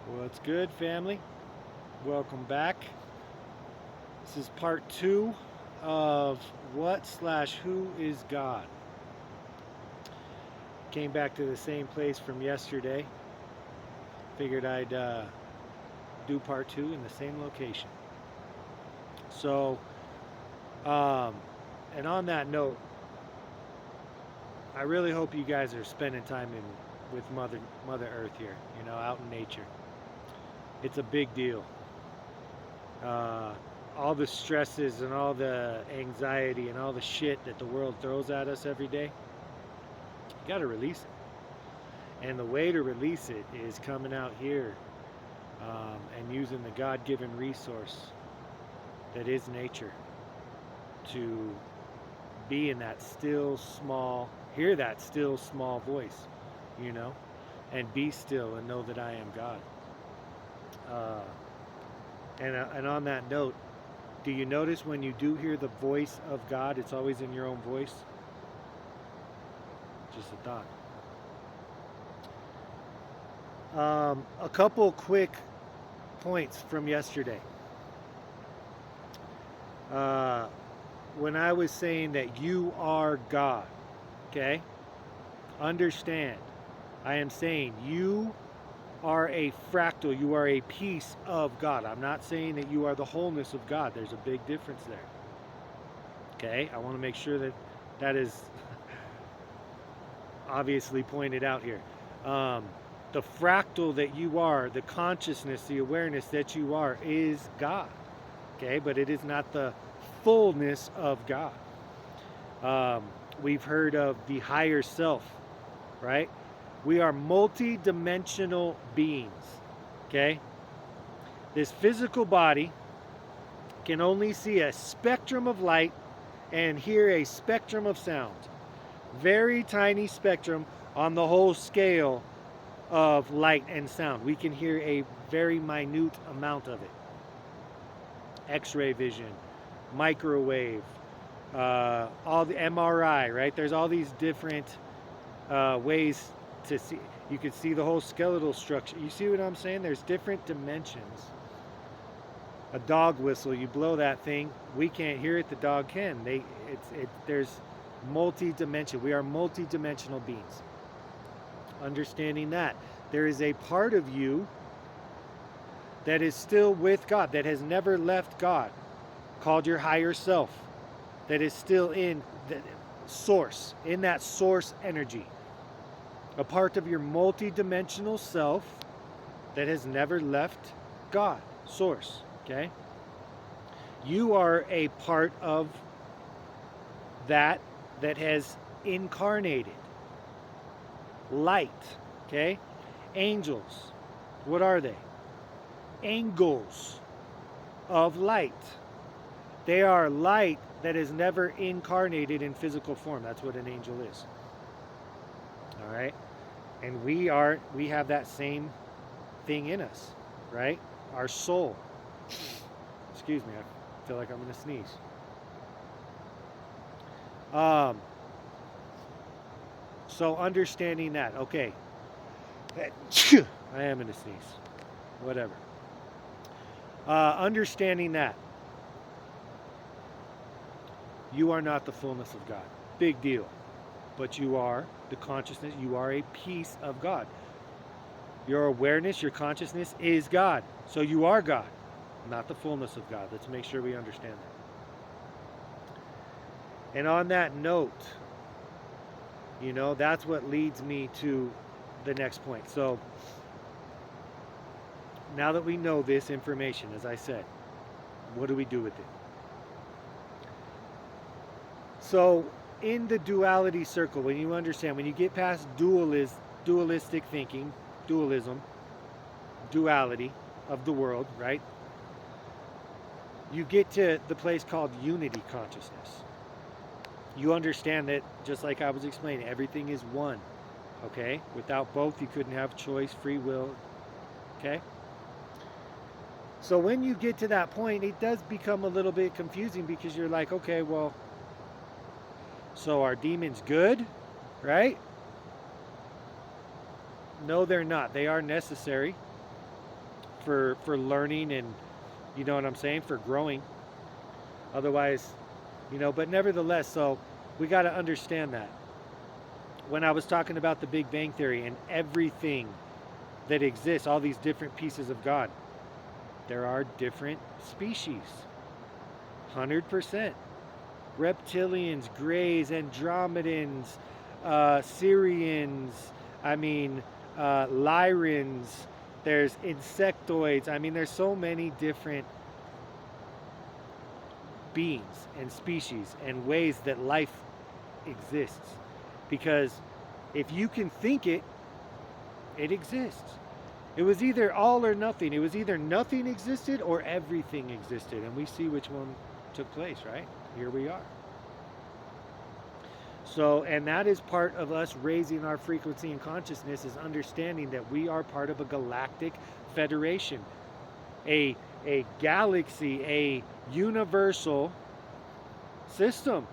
What's good, family? Welcome back. This is part two of What/Who is God. Came back to the same place from yesterday. Figured I'd do part two in the same location. So, um, and on that note, I really hope you guys are spending time with Mother Earth here. Out in nature. It's a big deal. uh, all the stresses and all the anxiety and all the shit that the world throws at us every day, you got to release it. And the way to release it is coming out here and using the God given resource that is nature to be in that still small, hear that still small voice, you know, and be still and know that I am God. Uh, and on that note, do you notice when you do hear the voice of God, it's always in your own voice? Just a thought. A couple quick points from yesterday. Uh, when I was saying that you are God, okay? Understand, I am saying you are a fractal, you are a piece of God. I'm not saying that you are the wholeness of God. There's a big difference there. Okay? I want to make sure that that is obviously pointed out here. Um, the fractal that you are, the consciousness, the awareness that you are, is God. Okay, but it is not the fullness of God. Um, we've heard of the higher self, right? We are multi-dimensional beings. Okay, this physical body can only see a spectrum of light and hear a spectrum of sound. Very tiny spectrum on the whole scale of light and sound. We can hear a very minute amount of it. X-ray vision, microwave, all the MRI, right? There's all these different ways to see. You can see the whole skeletal structure. You see what I'm saying? There's different dimensions. A dog whistle, you blow that thing, we can't hear it, the dog can. There's multi-dimension. We are multi-dimensional beings. Understanding that there is a part of you that is still with God, that has never left God, called your higher self, that is still in the source, in that source energy. A part of your multi-dimensional self that has never left God, source, okay? You are a part of that has incarnated. Light, okay? Angels, what are they? Angles of light. They are light that is never incarnated in physical form. That's what an angel is. All right? And we have that same thing in us, right? Our soul. Excuse me, I feel like I'm going to sneeze. So understanding that, okay. I am going to sneeze. Whatever. Understanding that you are not the fullness of God. Big deal. But you are the consciousness. You are a piece of God. Your awareness, your consciousness is God. So you are God, not the fullness of God. Let's make sure we understand that. And on that note, that's what leads me to the next point. So now that we know this information, as I said, what do we do with it? So in the duality circle, when you understand, when you get past dualistic thinking, dualism, duality of the world, right? You get to the place called unity consciousness. You understand that, just like I was explaining, everything is one, okay? Without both, you couldn't have choice, free will, okay? So when you get to that point, it does become a little bit confusing because you're like, okay, well, so are demons good, right? No, they're not. They are necessary. for learning and, you know what I'm saying, for growing. Otherwise, but nevertheless, so we got to understand that. When I was talking about the Big Bang Theory and everything that exists, all these different pieces of God, there are different species. 100%. Reptilians, Greys, Andromedans, Syrians, Lyrans, there's insectoids. There's so many different beings and species and ways that life exists. Because if you can think it, it exists. It was either all or nothing. It was either nothing existed or everything existed. And we see which one took place, right? Here we are. So, and that is part of us raising our frequency and consciousness, is understanding that we are part of a galactic federation, a galaxy, a universal system.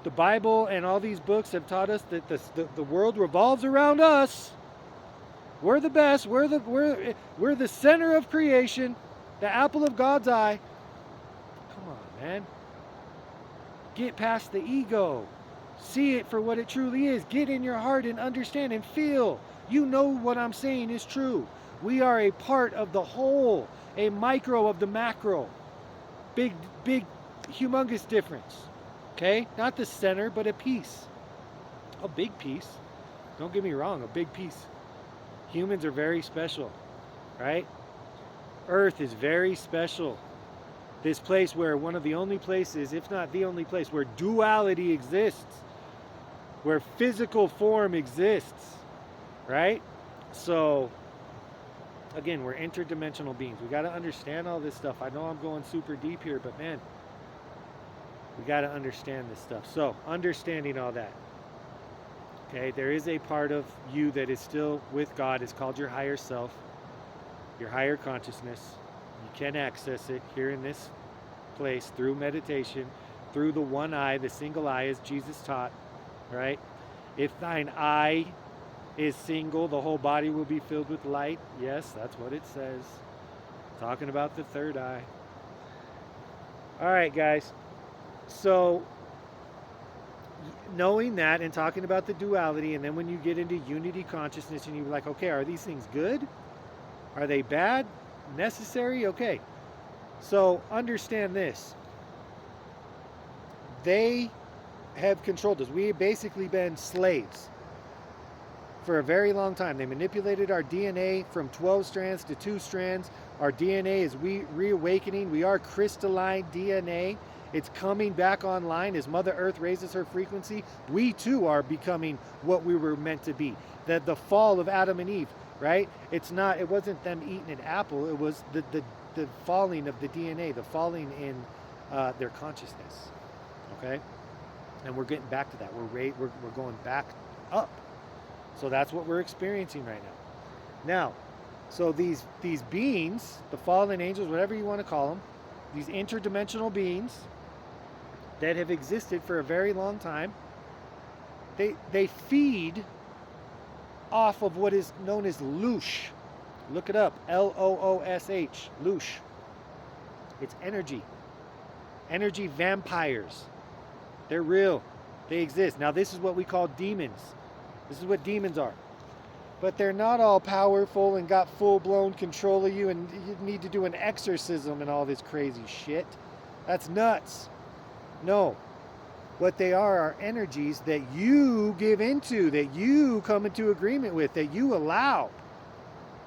The Bible and all these books have taught us that the world revolves around us. We're the best. We're the center of creation, the apple of God's eye. Come on, man. Get past the ego. See it for what it truly is. Get in your heart and understand and feel. You know what I'm saying is true. We are a part of the whole, a micro of the macro. Big, humongous difference. Okay? Not the center, but a piece. A big piece. Don't get me wrong, a big piece. Humans are very special, right? Earth is very special. This place where one of the only places, if not the only place, where duality exists, where physical form exists, right? So, again, we're interdimensional beings. We got to understand all this stuff. I know I'm going super deep here, but man, we got to understand this stuff. So, understanding all that. Okay, there is a part of you that is still with God. It's called your higher self, your higher consciousness. You can access it here in this place through meditation, through the one eye, the single eye, as Jesus taught, right? If thine eye is single, the whole body will be filled with light. Yes, that's what it says. Talking about the third eye. All right, guys. So, knowing that and talking about the duality, and then when you get into unity consciousness and you're like, okay, are these things good? Are they bad? Necessary? Okay. So understand this. They have controlled us. We have basically been slaves for a very long time. They manipulated our DNA from 12 strands to 2 strands. Our DNA is reawakening. We are crystalline DNA. It's coming back online as Mother Earth raises her frequency. We too are becoming what we were meant to be. That the fall of Adam and Eve, right? It wasn't them eating an apple. It was the falling of the DNA, the falling in their consciousness. Okay, and we're getting back to that. We're going back up. So that's what we're experiencing right now. Now, so these beings, the fallen angels, whatever you want to call them, these interdimensional beings that have existed for a very long time, they feed off of what is known as loosh. Look it up, Loosh, loosh. It's energy. Energy vampires. They're real. They exist. Now this is what we call demons. This is what demons are. But they're not all powerful and got full-blown control of you and you need to do an exorcism and all this crazy shit. That's nuts. No. What they are energies that you give into, that you come into agreement with, that you allow.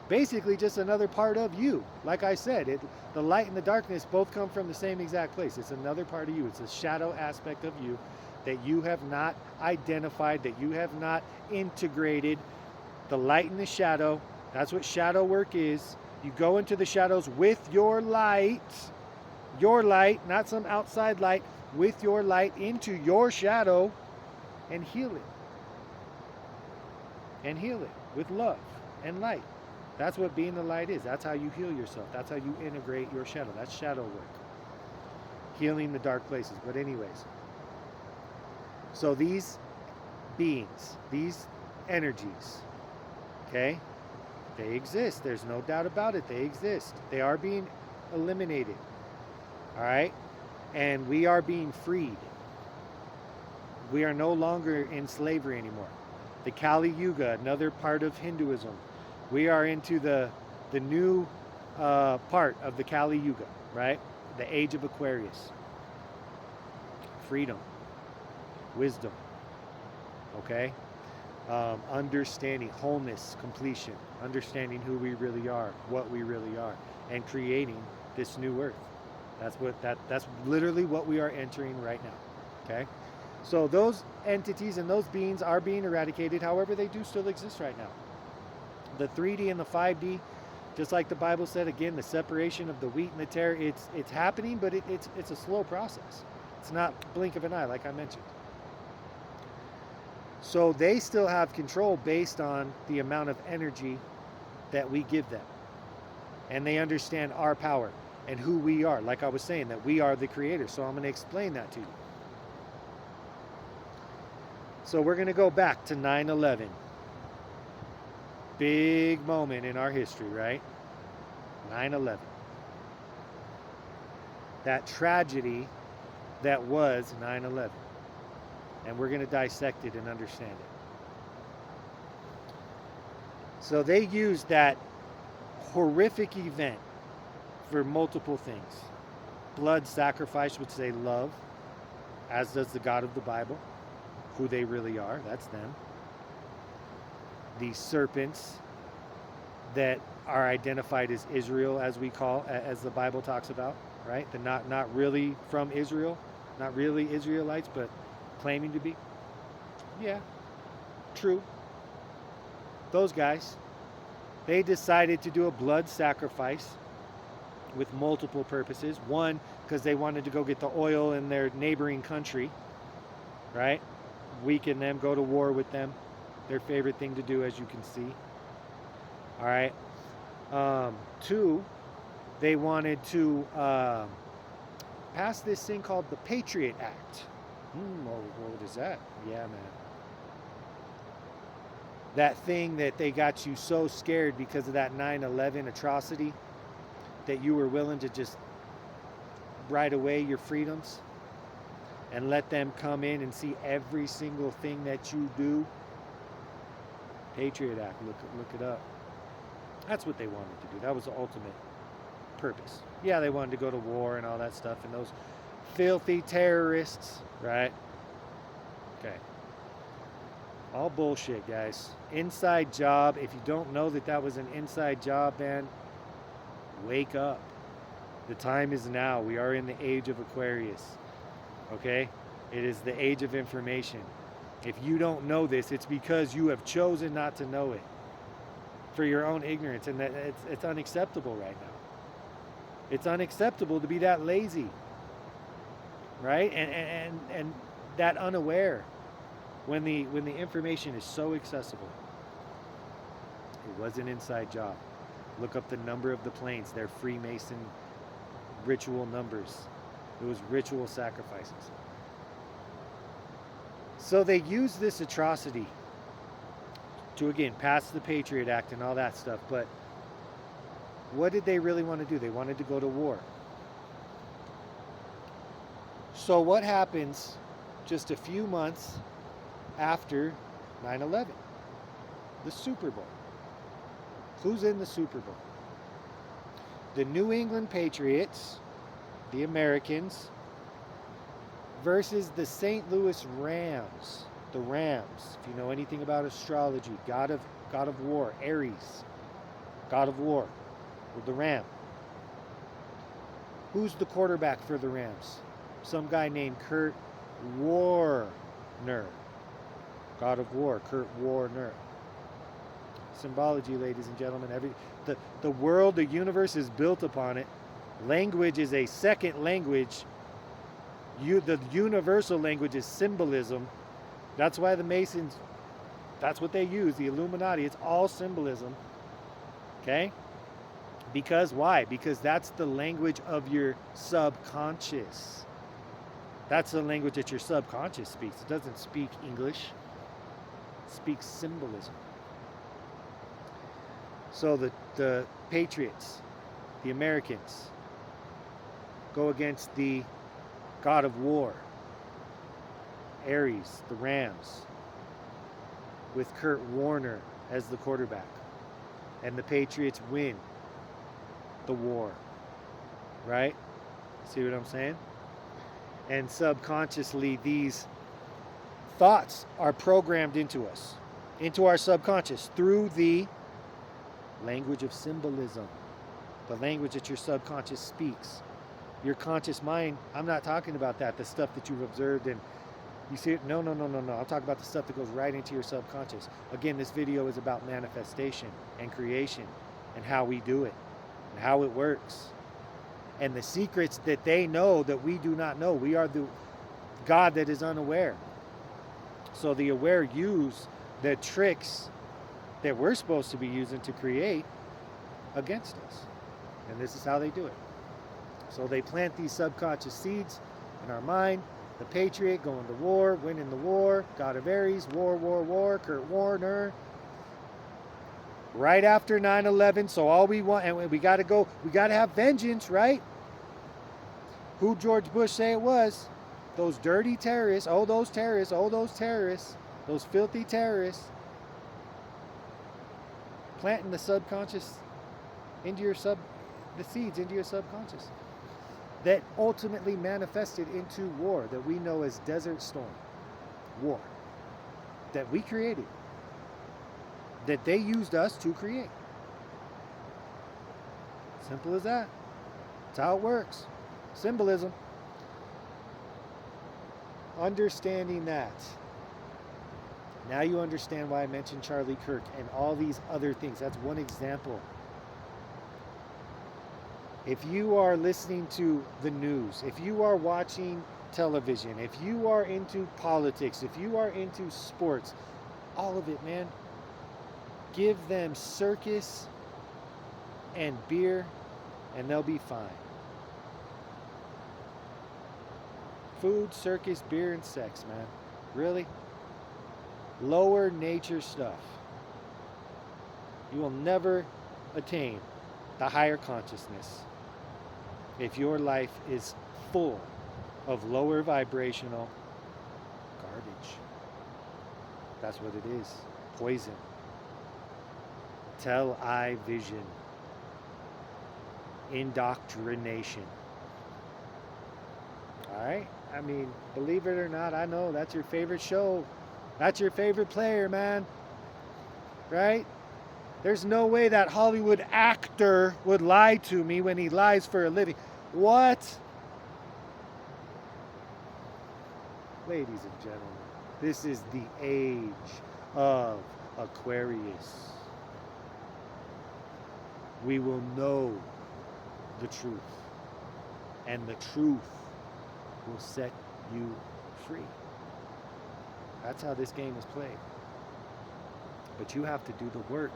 Basically just another part of you. Like I said, the light and the darkness both come from the same exact place. It's another part of you. It's a shadow aspect of you that you have not identified, that you have not integrated. The light and the shadow, that's what shadow work is. You go into the shadows with your light, not some outside light, with your light into your shadow and heal it. And heal it with love and light. That's what being the light is. That's how you heal yourself. That's how you integrate your shadow. That's shadow work. Healing the dark places. But anyways, so these beings, these energies, okay, They exist. There's no doubt about it. They exist. They are being eliminated. All right? And we are being freed. We are no longer in slavery anymore. The Kali Yuga, another part of Hinduism. We are into the new part of the Kali Yuga, right? The age of Aquarius. Freedom. Wisdom. Okay? Understanding, wholeness, completion. Understanding who we really are, what we really are. And creating this new earth. That's literally what we are entering right now. Okay? So those entities and those beings are being eradicated. However, they do still exist right now. The 3D and the 5D, just like the Bible said, again, the separation of the wheat and the tare, it's happening, but it's a slow process. It's not blink of an eye, like I mentioned. So they still have control based on the amount of energy that we give them. And they understand our power and who we are. Like I was saying, that we are the creator. So I'm going to explain that to you. So we're going to go back to 9/11. Big moment in our history, right? 9/11. That tragedy that was 9/11. And we're going to dissect it and understand it. So they used that horrific event for multiple things. Blood sacrifice, which they love, as does the God of the Bible. Who they really are, that's them. The serpents that are identified as Israel, as we call, as the Bible talks about, right? They're not really from Israel, not really Israelites, but claiming to be. Yeah, true. Those guys, they decided to do a blood sacrifice with multiple purposes. One, because they wanted to go get the oil in their neighboring country, right? Weaken them, go to war with them. Their favorite thing to do, as you can see. All right. Two, they wanted to pass this thing called the Patriot Act. What is that? Yeah, man. That thing that they got you so scared because of that 9/11 atrocity that you were willing to just write away your freedoms and let them come in and see every single thing that you do. Patriot Act, look it up. That's what they wanted to do. That was the ultimate purpose. Yeah, they wanted to go to war and all that stuff, and those filthy terrorists, right? Okay. All bullshit, guys. Inside job. If you don't know that was an inside job, man, wake up. The time is now. We are in the age of Aquarius. Okay? It is the age of information. If you don't know this, it's because you have chosen not to know it for your own ignorance, and that it's unacceptable right now. It's unacceptable to be that lazy, right? And that unaware when the information is so accessible. It was an inside job. Look up the number of the planes. They're Freemason ritual numbers. It was ritual sacrifices. So they used this atrocity to, again, pass the Patriot Act and all that stuff. But what did they really want to do? They wanted to go to war. So what happens just a few months after 9/11? The Super Bowl. Who's in the Super Bowl? The New England Patriots, the Americans, versus the St. Louis Rams. The Rams, if you know anything about astrology, god of war, Aries, god of war, with the Ram. Who's the quarterback for the Rams? Some guy named Kurt Warner. God of war, Kurt Warner. Symbology, ladies and gentlemen. The world, the universe is built upon it. Language is a second language. The universal language is symbolism. That's why the Masons, that's what they use, the Illuminati. It's all symbolism. Okay? Because why? Because that's the language of your subconscious. That's the language that your subconscious speaks. It doesn't speak English. It speaks symbolism. So the Patriots, the Americans, go against the God of War, Aries, the Rams, with Kurt Warner as the quarterback. And the Patriots win the war. Right? See what I'm saying? And subconsciously, these thoughts are programmed into us, into our subconscious, through the language of symbolism, the language that your subconscious speaks. Your conscious mind, I'm not talking about that, the stuff that you've observed and you see it. No. I'm talking about the stuff that goes right into your subconscious. Again, this video is about manifestation and creation and how we do it and how it works. And the secrets that they know that we do not know. We are the God that is unaware. So the aware use the tricks that we're supposed to be using to create against us. And this is how they do it. So they plant these subconscious seeds in our mind. The Patriot going to war, winning the war, God of Aries, war, Kurt Warner. Right after 9/11, so all we want, and we got to have vengeance, right? Who George Bush say it was? Those dirty terrorists, those filthy terrorists, planting the subconscious into the seeds into your subconscious that ultimately manifested into war that we know as Desert Storm. War that we created, that they used us to create. Simple as that. That's how it works. Symbolism. Understanding that. Now you understand why I mentioned Charlie Kirk and all these other things. That's one example. If you are listening to the news, if you are watching television, if you are into politics, if you are into sports, all of it, man, give them circus and beer and they'll be fine. Food, circus, beer, and sex, man. Really? Lower nature stuff. You will never attain the higher consciousness if your life is full of lower vibrational garbage. That's what it is. Poison. Television. Indoctrination. Alright? I mean, believe it or not, I know that's your favorite show. That's your favorite player, man. Right? There's no way that Hollywood actor would lie to me when he lies for a living. What? Ladies and gentlemen, this is the age of Aquarius. We will know the truth, and the truth will set you free. That's how this game is played. But you have to do the work.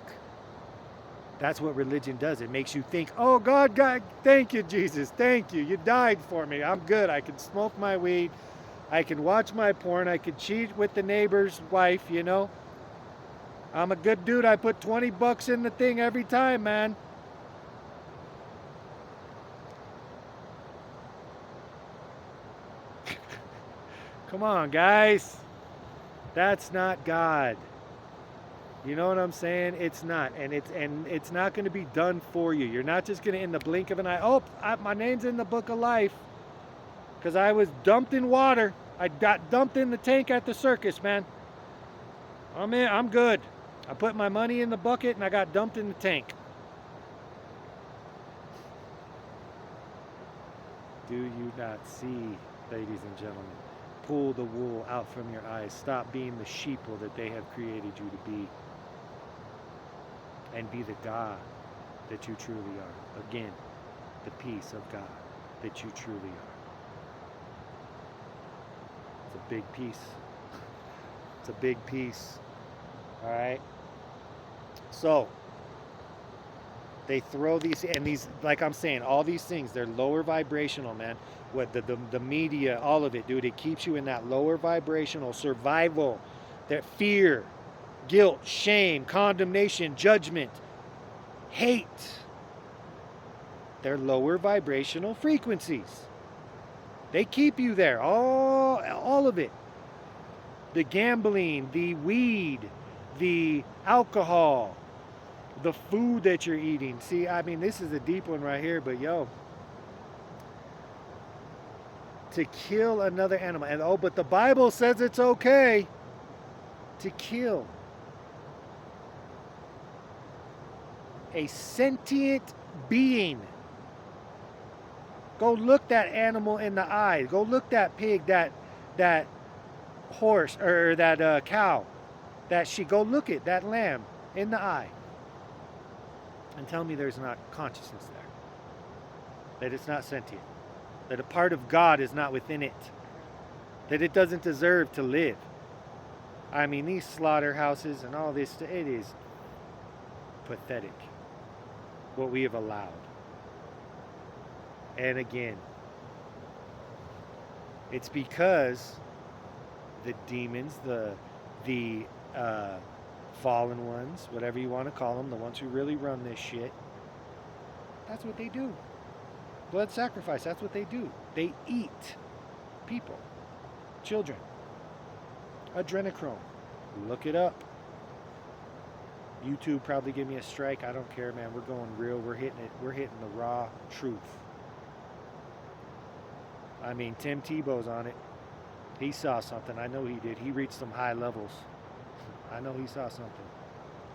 That's what religion does. It makes you think, oh, God, thank you, Jesus. Thank you. You died for me. I'm good. I can smoke my weed. I can watch my porn. I can cheat with the neighbor's wife, you know. I'm a good dude. I put $20 in the thing every time, man. Come on, guys. That's not God. You know what I'm saying? It's not. And it's not going to be done for you. You're not just going to, in the blink of an eye, my name's in the book of life. Because I was dumped in water. I got dumped in the tank at the circus, man. I'm good. I put my money in the bucket and I got dumped in the tank. Do you not see, ladies and gentlemen? Pull the wool out from your eyes. Stop being the sheeple that they have created you to be. And be the God that you truly are. Again, the peace of God that you truly are. It's a big piece. It's a big piece. All right? So, they throw these, and these, like I'm saying, all these things, they're lower vibrational, man. What the media, all of it, dude, it keeps you in that lower vibrational survival, that fear, guilt, shame, condemnation, judgment, hate. They're lower vibrational frequencies. They keep you there, all of it. The gambling, the weed, the alcohol, the food that you're eating. See, I mean, this is a deep one right here, but yo, to kill another animal, and oh, but the Bible says it's okay to kill a sentient being. Go look that animal in the eye. Go look that pig, that horse, or that cow, that sheep. Go look at that lamb in the eye, and tell me there's not consciousness there. That it's not sentient. That a part of God is not within it. That it doesn't deserve to live. I mean, these slaughterhouses and all this, it is pathetic what we have allowed. And again, it's because the demons, the fallen ones, whatever you want to call them, the ones who really run this shit, that's what they do. Blood sacrifice, that's what they do. They eat people, children. Adrenochrome. Look it up. YouTube probably give me a strike. I don't care, man. We're going real. We're hitting it. We're hitting the raw truth. I mean, Tim Tebow's on it. He saw something. I know he did. He reached some high levels. I know he saw something.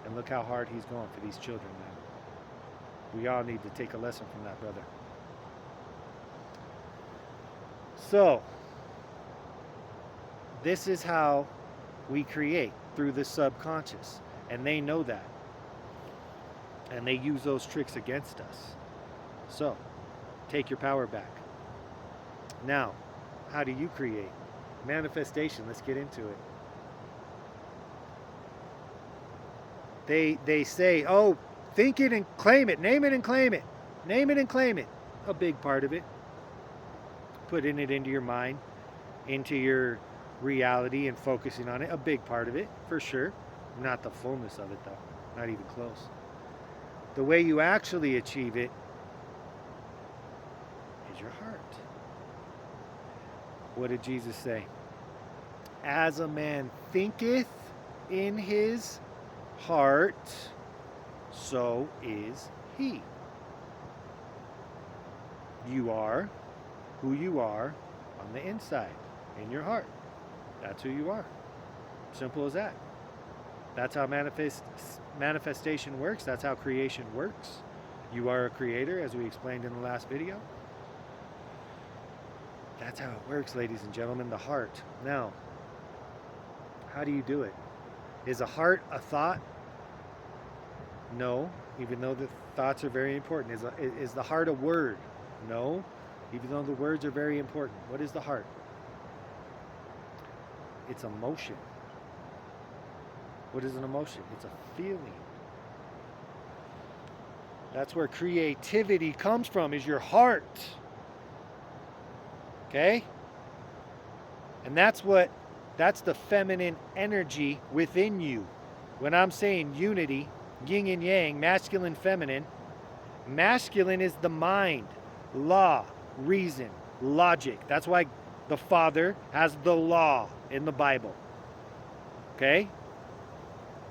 And look how hard he's going for these children, man. We all need to take a lesson from that brother. So, this is how we create, through the subconscious. And they know that. And they use those tricks against us. So, take your power back. Now, how do you create? Manifestation, let's get into it. They say, oh, think it and claim it. Name it and claim it. Name it and claim it. A big part of it. Putting it into your mind, into your reality and focusing on it. A big part of it, for sure. Not the fullness of it, though. Not even close. The way you actually achieve it is your heart. What did Jesus say? As a man thinketh in his heart, so is he. You are who you are on the inside, in your heart. That's who you are. Simple as that. That's how manifestation works. That's how creation works. You are a creator, as we explained in the last video. That's how it works, ladies and gentlemen, the heart. Now, how do you do it? Is a heart a thought? No, even though the thoughts are very important. Is the heart a word? No, even though the words are very important. What is the heart? It's emotion. What is an emotion? It's a feeling. That's where creativity comes from, is your heart. Okay? And that's the feminine energy within you. When I'm saying unity, yin and yang, masculine, feminine, masculine is the mind, law, reason, logic. That's why the Father has the law in the Bible. Okay?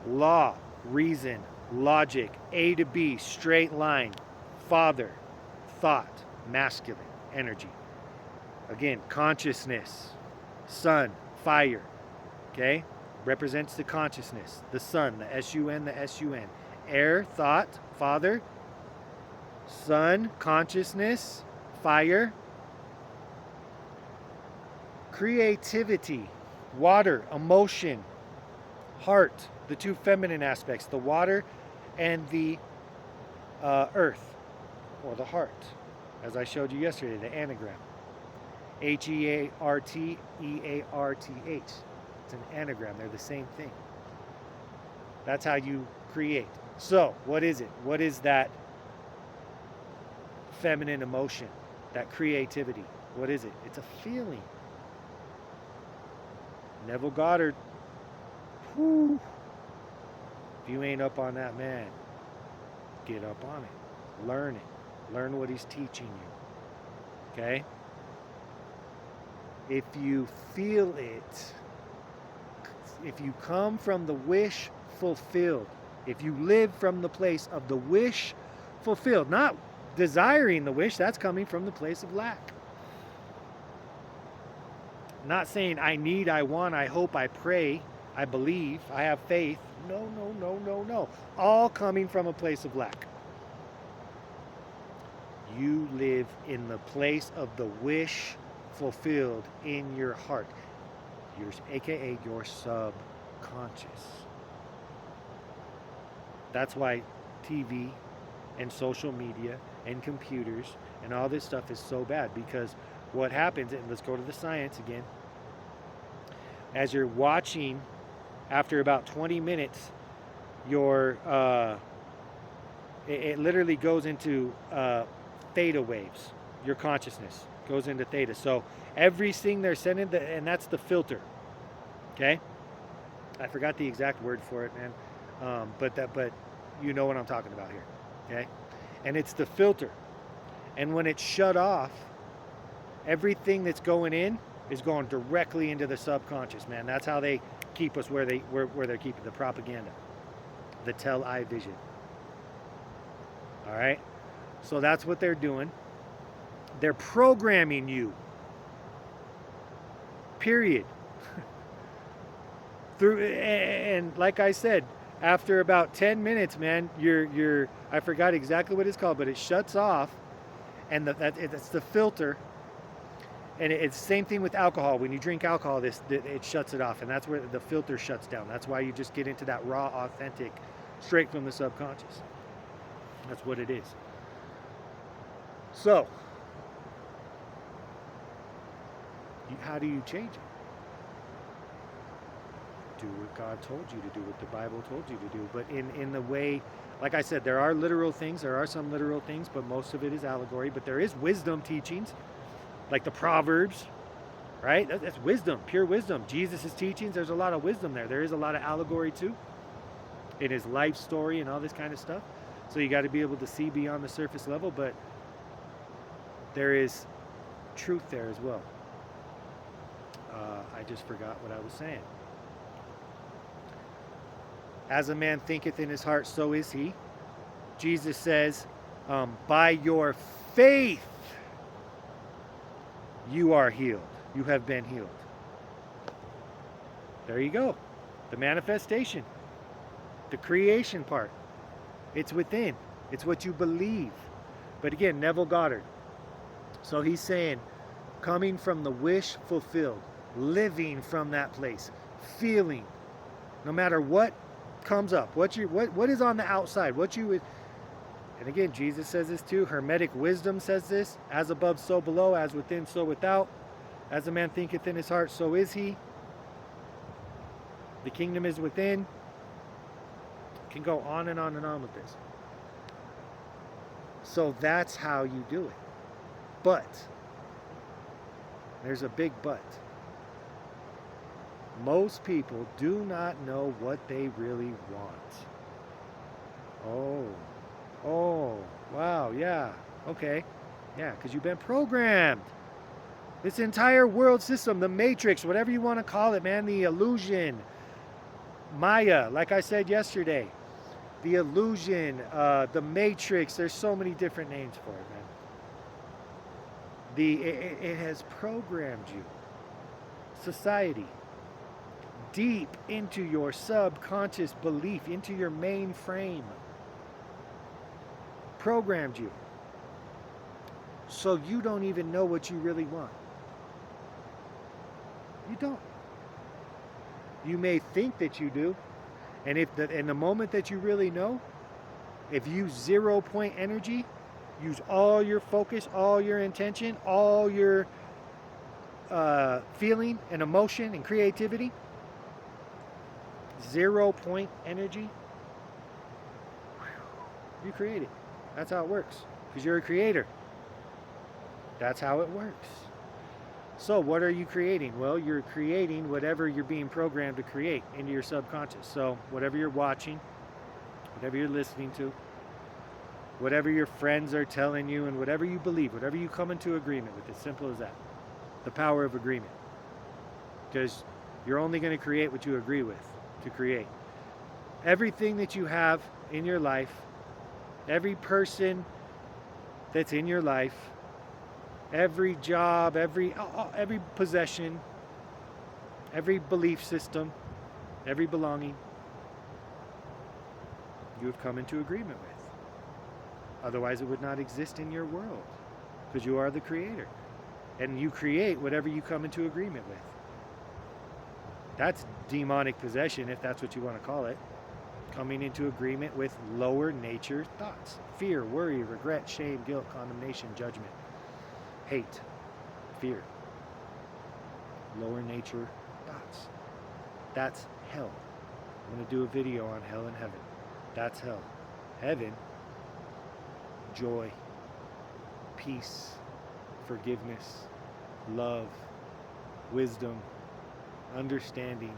Law, reason, logic, A to B, straight line. Father, thought, masculine, energy. Again, consciousness, sun, fire. Okay? Represents the consciousness. The sun, the S-U-N, the S-U-N. Air, thought, Father. Sun, consciousness, fire. Creativity, water, emotion, heart, the two feminine aspects, the water and the earth, or the heart, as I showed you yesterday, the anagram. H-E-A-R-T, E-A-R-T-H. It's an anagram. They're the same thing. That's how you create. So, what is it? What is that feminine emotion, that creativity? What is it? It's a feeling. Neville Goddard. Whew. If you ain't up on that man, get up on it. Learn it. Learn what he's teaching you. Okay? If you feel it, if you come from the wish fulfilled, if you live from the place of the wish fulfilled, not desiring the wish, that's coming from the place of lack. Not saying I need, I want, I hope, I pray, I believe, I have faith. No, no, no, no, no. All coming from a place of lack. You live in the place of the wish fulfilled in your heart, aka your subconscious. That's why TV and social media and computers and all this stuff is so bad, because what happens, and let's go to the science again, as you're watching, after about 20 minutes, it literally goes into theta waves. Your consciousness goes into theta. So everything they're sending, and that's the filter. Okay? I forgot the exact word for it, man. But you know what I'm talking about here. Okay? And it's the filter. And when it's shut off, everything that's going in is going directly into the subconscious, man. That's how they keep us where they're keeping the propaganda, the television. All right? So that's what they're doing. They're programming you. Period. And like I said, after about 10 minutes, man, I forgot exactly what it's called, but it shuts off, and it's the filter. And it's the same thing with alcohol. When you drink alcohol, it shuts it off, and that's where the filter shuts down. That's why you just get into that raw, authentic, straight from the subconscious. That's what it is. So, how do you change it? Do what God told you to do, what the Bible told you to do. But in the way, like I said, there are literal things. There are some literal things, but most of it is allegory. But there is wisdom teachings, like the Proverbs, right? That's wisdom, pure wisdom. Jesus' teachings, there's a lot of wisdom there. There is a lot of allegory too, in his life story and all this kind of stuff. So you got to be able to see beyond the surface level, but there is truth there as well. I just forgot what I was saying. As a man thinketh in his heart, so is he. Jesus says, by your faith, you are healed. You have been healed. There you go. The manifestation. The creation part. It's within. It's what you believe. But again, Neville Goddard. So he's saying, coming from the wish fulfilled, living from that place, feeling, no matter what comes up, what is on the outside, and again, Jesus says this too. Hermetic wisdom says this: as above, so below; as within, so without. As a man thinketh in his heart, so is he. The kingdom is within. Can go on and on and on with this. So that's how you do it. But there's a big but. Most people do not know what they really want. Oh, wow, yeah, okay. Yeah, because you've been programmed. This entire world system, the matrix, whatever you want to call it, man, the illusion, Maya, like I said yesterday, the illusion, the matrix, there's so many different names for it, man. It has programmed you. Society. Deep into your subconscious belief, into your mainframe. Programmed you. So you don't even know what you really want. You don't. You may think that you do. And in the moment that you really know, if you 0 point energy, use all your focus, all your intention, all your feeling and emotion and creativity, 0 point energy, you create it. That's how it works. Because you're a creator. That's how it works. So what are you creating? Well, you're creating whatever you're being programmed to create into your subconscious. So whatever you're watching, whatever you're listening to, whatever your friends are telling you, and whatever you believe, whatever you come into agreement with. As simple as that. The power of agreement. Because you're only going to create what you agree with to create. Everything that you have in your life, every person that's in your life, every job, every possession, every belief system, every belonging, you have come into agreement with. Otherwise, it would not exist in your world, because you are the creator. And you create whatever you come into agreement with. That's demonic possession, if that's what you want to call it. Coming into agreement with lower nature thoughts. Fear, worry, regret, shame, guilt, condemnation, judgment, hate, fear. Lower nature thoughts. That's hell. I'm going to do a video on hell and heaven. That's hell. Heaven, joy, peace, forgiveness, love, wisdom, understanding.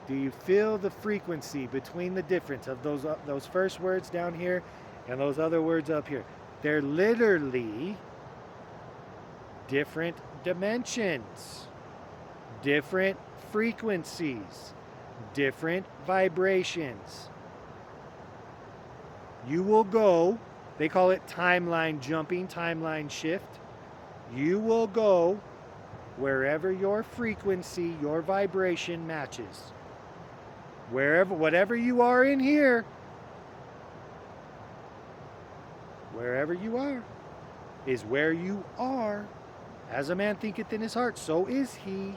Do you feel the frequency between the difference of those first words down here and those other words up here? They're literally different dimensions, different frequencies, different vibrations. You will go, they call it timeline jumping, timeline shift. You will go wherever your frequency, your vibration matches. Wherever, whatever you are in here, wherever you are, is where you are. As a man thinketh in his heart, so is he.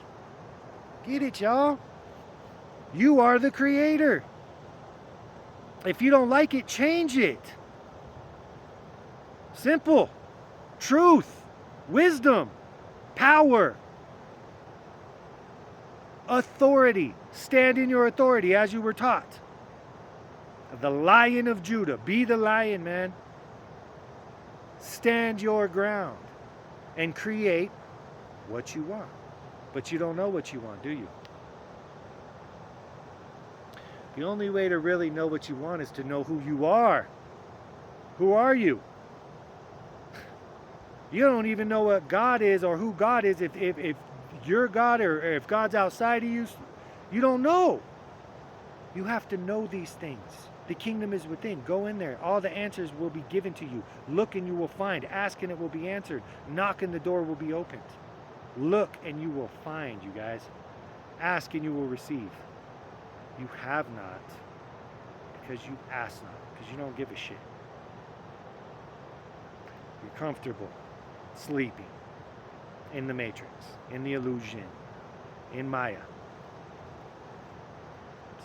Get it, y'all? You are the creator. If you don't like it, change it. Simple. Truth. Wisdom. Power. Authority. Stand in your authority as you were taught. The Lion of Judah. Be the lion, man. Stand your ground and create what you want. But you don't know what you want, do you? The only way to really know what you want is to know who you are. Who are you? You don't even know what God is or who God is. If you're God or if God's outside of you, you don't know. You have to know these things. The kingdom is within. Go in there. All the answers will be given to you. Look and you will find. Ask and it will be answered. Knock and the door will be opened. Look and you will find, you guys. Ask and you will receive. You have not because you ask not, because you don't give a shit. You're comfortable sleeping in the matrix, in the illusion, in Maya.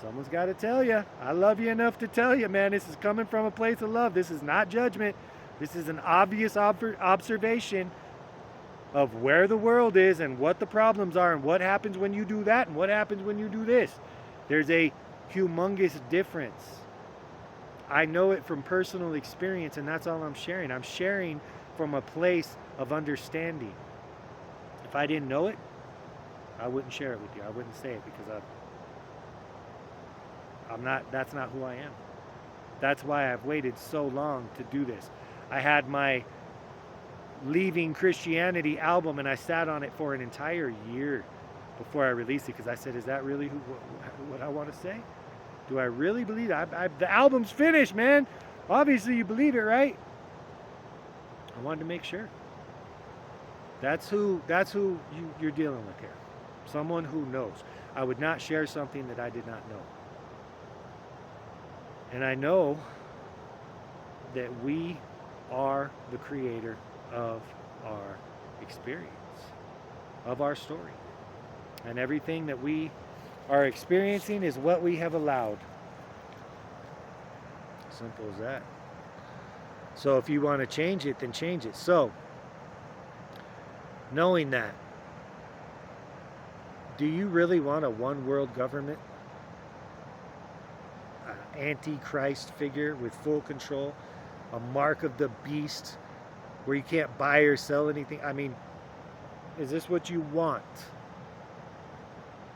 Someone's got to tell you. I love you enough to tell you, man. This is coming from a place of love. This is not judgment. This is an obvious observation of where the world is and what the problems are and what happens when you do that and what happens when you do this. There's a humongous difference. I know it from personal experience, and that's all I'm sharing. I'm sharing from a place of understanding. If I didn't know it, I wouldn't share it with you. I wouldn't say it because I'm not, that's not who I am. That's why I've waited so long to do this. I had my Leaving Christianity album, and I sat on it for an entire year before I released it, because I said, is that really what I want to say? Do I really believe that? The album's finished, man. Obviously you believe it, right? I wanted to make sure. That's who you're dealing with here. Someone who knows. I would not share something that I did not know. And I know that we are the creator of our experience, of our story. And everything that we are experiencing is what we have allowed. Simple as that. So if you want to change it, then change it. So, knowing that, do you really want a one world government? An antichrist figure with full control? A mark of the beast where you can't buy or sell anything? I mean, is this what you want?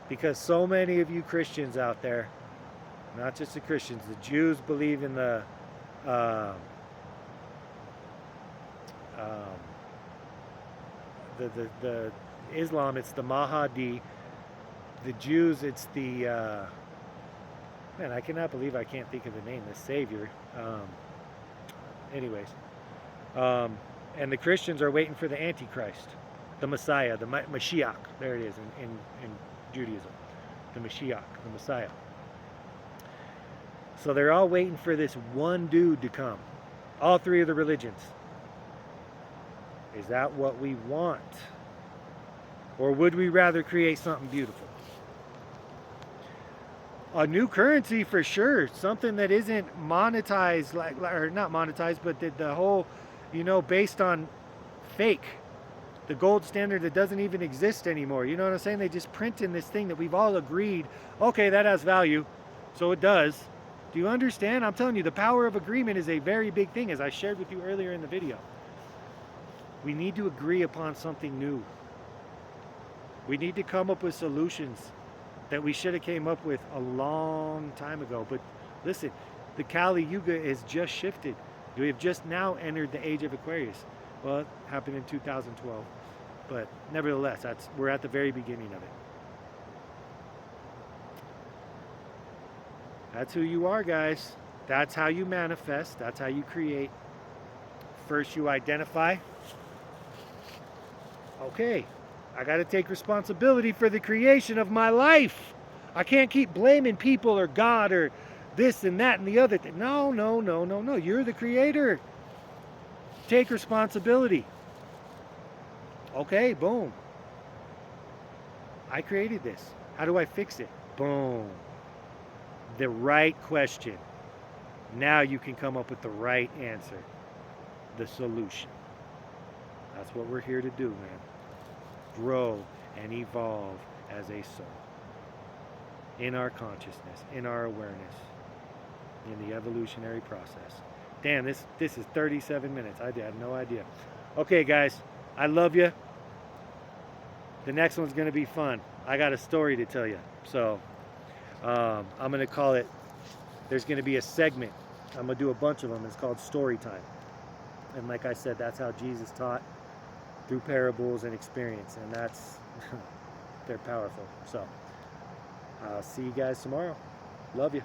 Because so many of you Christians out there, not just the Christians, the Jews believe in the the Islam, it's the Mahdi. The Jews, it's the man. I cannot believe I can't think of the name. The Savior. Anyways, and the Christians are waiting for the Antichrist, the Messiah, the Mashiach. There it is in Judaism, the Mashiach, the Messiah. So they're all waiting for this one dude to come. All three of the religions. Is that what we want? Or would we rather create something beautiful? A new currency for sure. Something that isn't monetized, or not monetized, but the whole, based on fake. The gold standard that doesn't even exist anymore. You know what I'm saying? They just print in this thing that we've all agreed, okay, that has value. So it does. Do you understand? I'm telling you, the power of agreement is a very big thing, as I shared with you earlier in the video. We need to agree upon something new. We need to come up with solutions that we should have came up with a long time ago. But listen, the Kali Yuga is just shifted. We have just now entered the age of Aquarius. Well, it happened in 2012. But nevertheless, we're at the very beginning of it. That's who you are, guys. That's how you manifest. That's how you create. First, you identify. Okay, I got to take responsibility for the creation of my life. I can't keep blaming people or God or this and that and the other thing. No. You're the creator. Take responsibility. Okay, boom. I created this. How do I fix it? Boom. The right question. Now you can come up with the right answer. The solution. That's what we're here to do, man. Grow and evolve as a soul. In our consciousness, in our awareness, in the evolutionary process. Damn, this is 37 minutes. I had no idea. Okay, guys, I love you. The next one's going to be fun. I got a story to tell you. So, I'm going to call it, there's going to be a segment. I'm going to do a bunch of them. It's called Story Time. And like I said, that's how Jesus taught, through parables and experience. And that's, they're powerful. So, I'll see you guys tomorrow. Love you.